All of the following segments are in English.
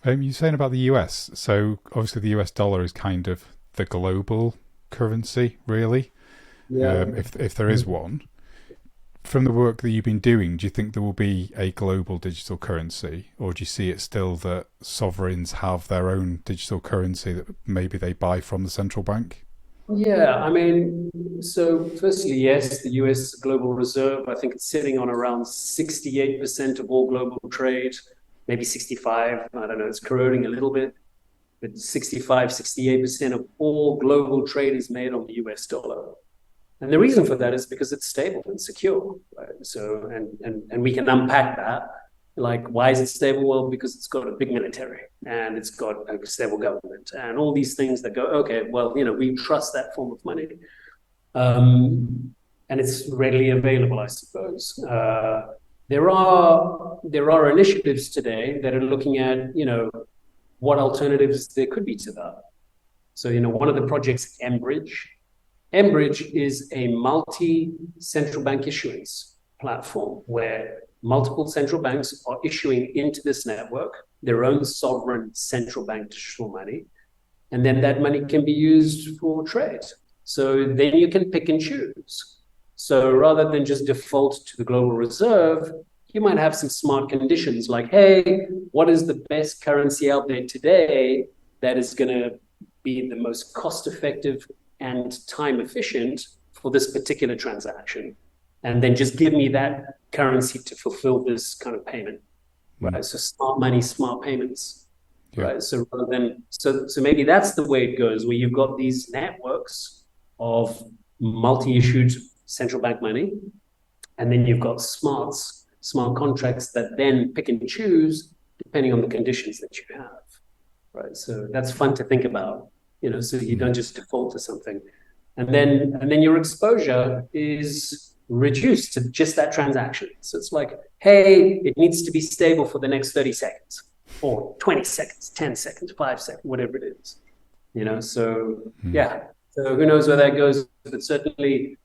You're saying about the US. So obviously the US dollar is kind of the global currency, really. Yeah. If there is one, from the work that you've been doing, do you think there will be a global digital currency, or do you see it still that sovereigns have their own digital currency that maybe they buy from the central bank? Yeah, I mean, so firstly, yes, the US Global Reserve, I think it's sitting on around 68% of all global trade, maybe 65. I don't know, it's corroding a little bit, but 65, 68% of all global trade is made on the US dollar. And the reason for that is because it's stable and secure, right? So, and we can unpack that. Like, why is it stable? Well, because it's got a big military and it's got a stable government and all these things that go, okay, well, we trust that form of money. And it's readily available, I suppose. There are initiatives today that are looking at, what alternatives there could be to that. So, one of the projects, Enbridge is a multi-central bank issuance platform where multiple central banks are issuing into this network their own sovereign central bank digital money. And then that money can be used for trade. So then you can pick and choose. So rather than just default to the global reserve, you might have some smart conditions like, hey, what is the best currency out there today that is going to be the most cost effective and time efficient for this particular transaction? And then just give me that currency to fulfill this kind of payment, Mm. right? So smart money, smart payments, Yeah. right? So rather than, so maybe that's the way it goes, where you've got these networks of multi-issued central bank money, and then you've got smart contracts that then pick and choose depending on the conditions that you have, right? So that's fun to think about, so you Mm. don't just default to something. And then your exposure is reduced to just that transaction. So it's like, hey, it needs to be stable for the next 30 seconds or 20 seconds, 10 seconds, 5 seconds, whatever it is. So Mm. yeah. So who knows where that goes, but certainly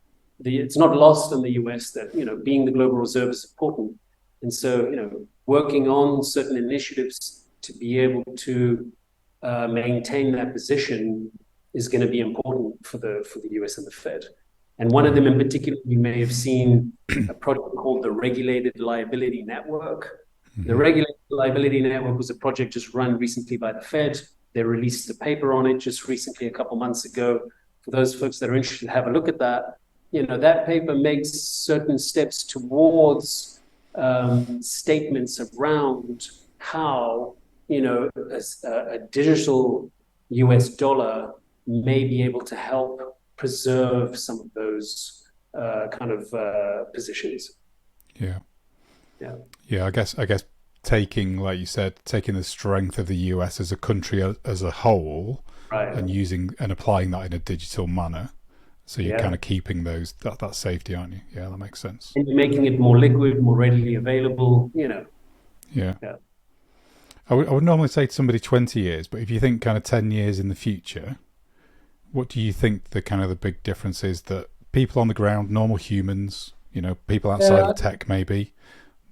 it's not lost in the US that, being the global reserve is important. And so, working on certain initiatives to be able to maintain that position is going to be important for the US and the Fed. And one of Yeah. them in particular, you may have seen a project called the Regulated Liability Network. The Hmm. Regulated Liability Network was a project just run recently by the Fed. They released a paper on it just recently, a couple months ago. For those folks that are interested, have a look at that. That paper makes certain steps towards statements around how a digital US dollar may be able to help preserve some of those kind of positions. Yeah. Yeah. Yeah. I guess taking, like you said, taking the strength of the US as a country as a whole Right. and using and applying that in a digital manner. So you're kind Yeah. of keeping that safety, aren't you? Yeah, that makes sense. And making it more liquid, more readily available. Yeah. Yeah. I would normally say to somebody 20 years, but if you think kind of 10 years in the future, what do you think the kind of the big difference is that people on the ground, normal humans, people outside Yeah. of tech maybe,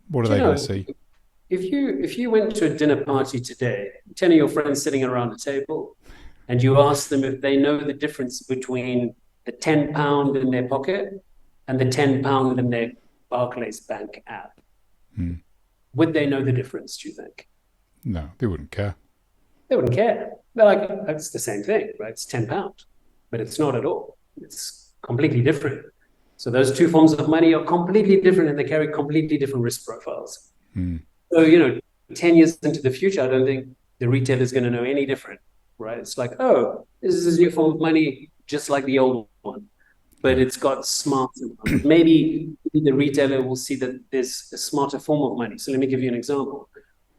what are Do you they going to know, see? if you went to a dinner party today, 10 of your friends sitting around a table, and you ask them if they know the difference between the £10 in their pocket and the £10 in their Barclays Bank app, Hmm. would they know the difference, do you think? No, they wouldn't care. They wouldn't care. They're like, it's the same thing, right? It's £10, but it's not at all. It's completely different. So those two forms of money are completely different and they carry completely different risk profiles. Hmm. So, 10 years into the future, I don't think the retailer is going to know any different, right? It's like, oh, this is a new form of money, just like the old one, but Yeah. it's got smarts around it. Maybe the retailer will see that there's a smarter form of money. So let me give you an example.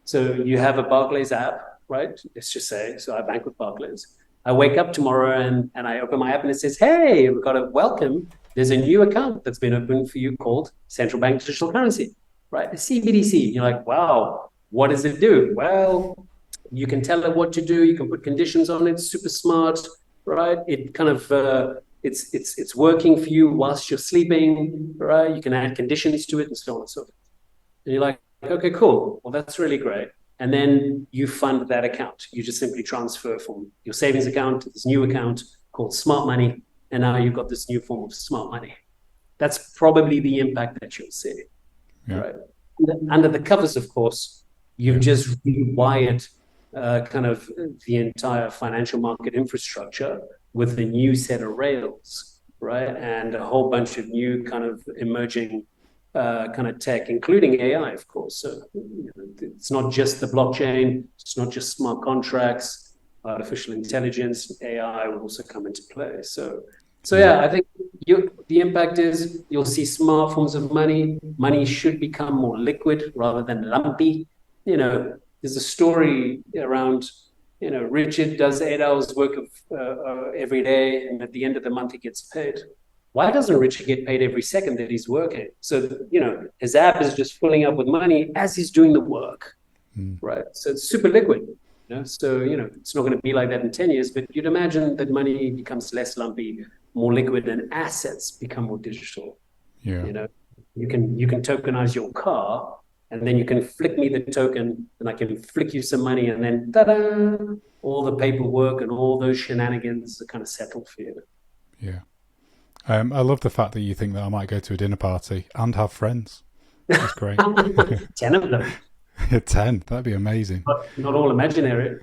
So you have a Barclays app, right? Let's just say, so I bank with Barclays. I wake up tomorrow and I open my app and it says, hey, we've got a welcome. There's a new account that's been opened for you called Central Bank Digital Currency, right? The CBDC. You're like, wow, what does it do? Well, you can tell it what to do. You can put conditions on it. Super smart, right? It kind of it's working for you whilst you're sleeping, right? You can add conditions to it and so on and so forth. And you're like, okay, cool. Well, that's really great. and then you fund that account. You just simply transfer from your savings account to this new account called smart money, and now you've got this new form of smart money. That's probably the impact that you'll see, Yeah. right? Under the covers, of course, you've just rewired kind of the entire financial market infrastructure with a new set of rails, right? And a whole bunch of new kind of emerging kind of tech, including AI, of course. So it's not just the blockchain, it's not just smart contracts, artificial intelligence, AI will also come into play. So yeah, I think the impact is you'll see smart forms of money. Money should become more liquid rather than lumpy. There's a story around, Richard does 8 hours work of every day, and at the end of the month he gets paid. Why doesn't Richard get paid every second that he's working? So, his app is just filling up with money as he's doing the work, right? So it's super liquid. So, it's not going to be like that in 10 years, but you'd imagine that money becomes less lumpy, more liquid, and assets become more digital. Yeah. You can tokenize your car, and then you can flick me the token, and I can flick you some money, and then ta-da, all the paperwork and all those shenanigans are kind of settled for you. Yeah. I love the fact that you think that I might go to a dinner party and have friends. That's great. 10 of them. 10. That'd be amazing. Not all imaginary.